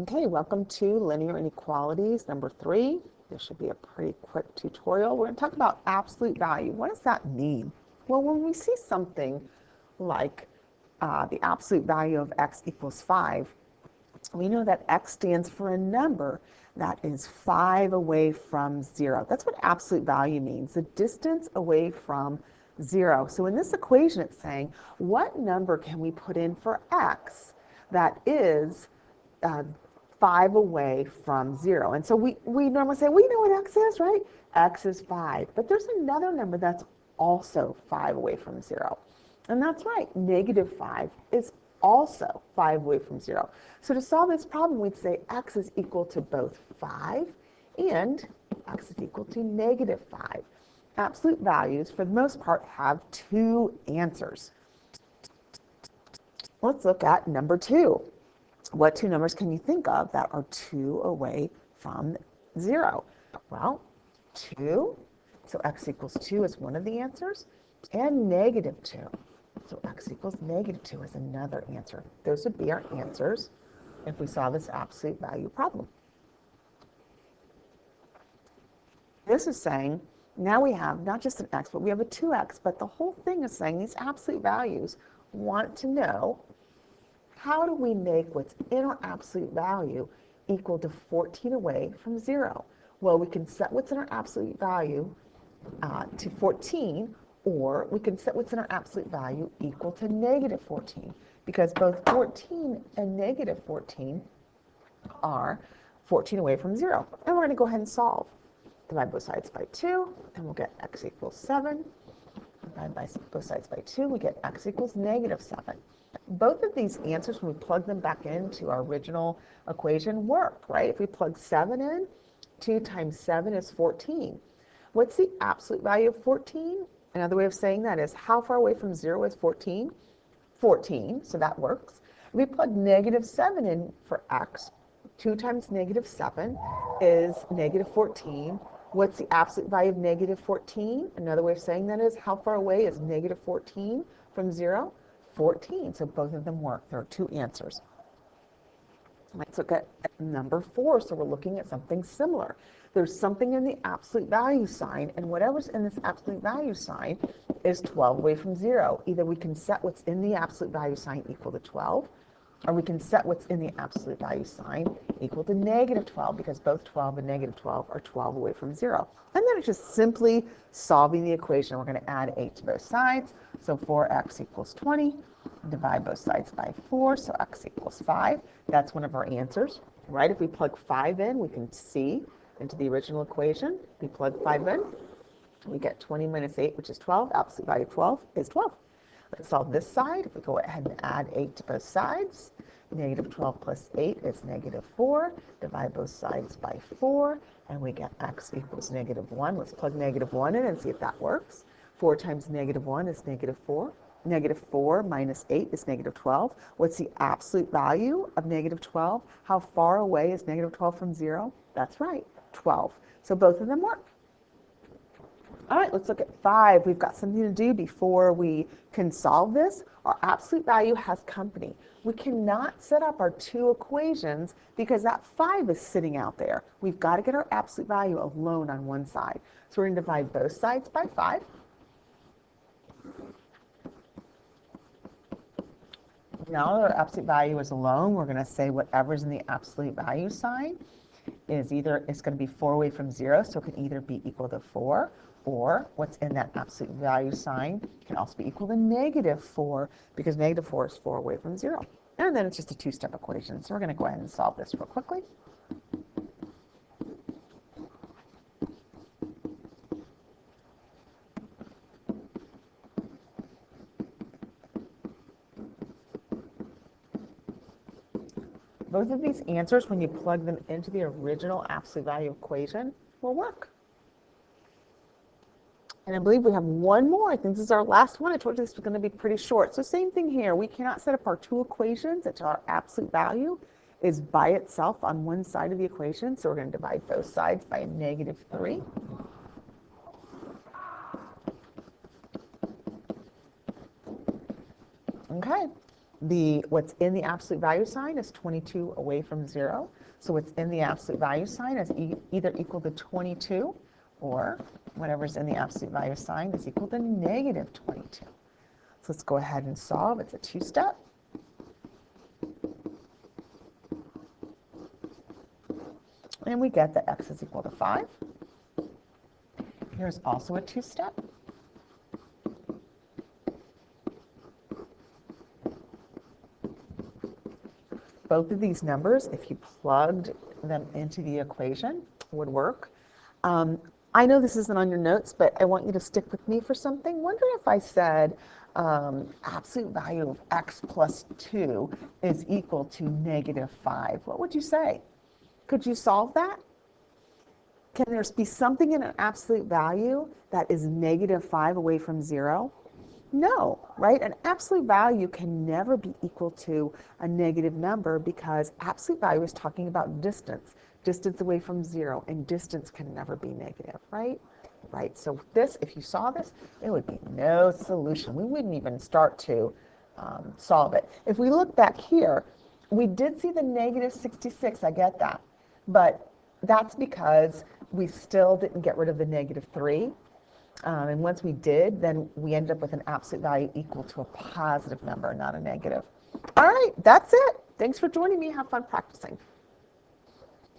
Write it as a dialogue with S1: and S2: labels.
S1: Okay, welcome to Linear Inequalities number 3. This should be a pretty quick tutorial. We're going to talk about absolute value. What does that mean? Well, when we see something like the absolute value of x equals 5, we know that x stands for a number that is 5 away from 0. That's what absolute value means, the distance away from 0. So in this equation, it's saying, what number can we put in for x that is 5 away from 0. And so we normally say, we know what x is, right? X is 5. But there's another number that's also 5 away from 0. And that's right, negative 5 is also 5 away from 0. So to solve this problem, we'd say x is equal to both 5 and x is equal to negative 5. Absolute values, for the most part, have two answers. Let's look at number 2. What two numbers can you think of that are 2 away from 0? Well, 2, so x equals 2 is one of the answers, and negative 2. So x equals negative 2 is another answer. Those would be our answers if we saw this absolute value problem. This is saying now we have not just an x, but we have a 2x, but the whole thing is saying these absolute values want to know, how do we make what's in our absolute value equal to 14 away from 0? Well, we can set what's in our absolute value to 14, or we can set what's in our absolute value equal to negative 14, because both 14 and negative 14 are 14 away from 0. And we're going to go ahead and solve. Divide both sides by 2, and we'll get x equals 7. Divide by both sides by 2, we get x equals negative 7. Both of these answers, when we plug them back into our original equation, work, right? If we plug 7 in, 2 times 7 is 14. What's the absolute value of 14? Another way of saying that is, how far away from 0 is 14? 14, so that works. If we plug negative 7 in for x, 2 times negative 7 is negative 14. What's the absolute value of negative 14? Another way of saying that is, how far away is negative 14 from 0? 14. So both of them work. There are two answers. Let's look at number 4. So we're looking at something similar. There's something in the absolute value sign, and whatever's in this absolute value sign is 12 away from 0. Either we can set what's in the absolute value sign equal to 12, or we can set what's in the absolute value sign equal to negative 12, because both 12 and negative 12 are 12 away from 0. And then it's just simply solving the equation. We're going to add 8 to both sides. So 4x equals 20. Divide both sides by 4, so x equals 5. That's one of our answers, right? If we plug 5 in, we can see into the original equation. If we plug 5 in, we get 20 minus 8, which is 12. Absolute value of 12 is 12. Let's solve this side. If we go ahead and add 8 to both sides, negative 12 plus 8 is negative 4. Divide both sides by 4, and we get x equals negative 1. Let's plug negative 1 in and see if that works. 4 times negative 1 is negative 4. Negative 4 minus 8 is negative 12. What's the absolute value of negative 12? How far away is negative 12 from 0? That's right, 12. So both of them work. All right, let's look at 5. We've got something to do before we can solve this. Our absolute value has company. We cannot set up our two equations because that 5 is sitting out there. We've got to get our absolute value alone on one side. So we're going to divide both sides by 5. Now that our absolute value is alone, we're going to say whatever's in the absolute value sign is going to be 4 away from 0, so it can either be equal to 4, or what's in that absolute value sign can also be equal to negative 4, because negative 4 is 4 away from 0. And then it's just a two-step equation. So we're going to go ahead and solve this real quickly. Both of these answers, when you plug them into the original absolute value equation, will work. And I believe we have one more. I think this is our last one. I told you this was going to be pretty short. So same thing here. We cannot set up our two equations until our absolute value is by itself on one side of the equation. So we're going to divide both sides by a negative 3. Okay. what's in the absolute value sign is 22 away from 0. So what's in the absolute value sign is either equal to 22, or whatever's in the absolute value sign is equal to negative 22. So let's go ahead and solve. It's a two-step. And we get that x is equal to 5. Here's also a two-step. Both of these numbers, if you plugged them into the equation, would work. I know this isn't on your notes, but I want you to stick with me for something. Wonder if I said absolute value of x plus 2 is equal to negative 5. What would you say? Could you solve that? Can there be something in an absolute value that is negative 5 away from 0? No, right? An absolute value can never be equal to a negative number because absolute value is talking about distance, distance away from 0, and distance can never be negative, right? Right, so this, if you saw this, it would be no solution. We wouldn't even start to solve it. If we look back here, we did see the negative 66, I get that, but that's because we still didn't get rid of the negative 3. And once we did, then we ended up with an absolute value equal to a positive number, not a negative. All right, that's it. Thanks for joining me. Have fun practicing.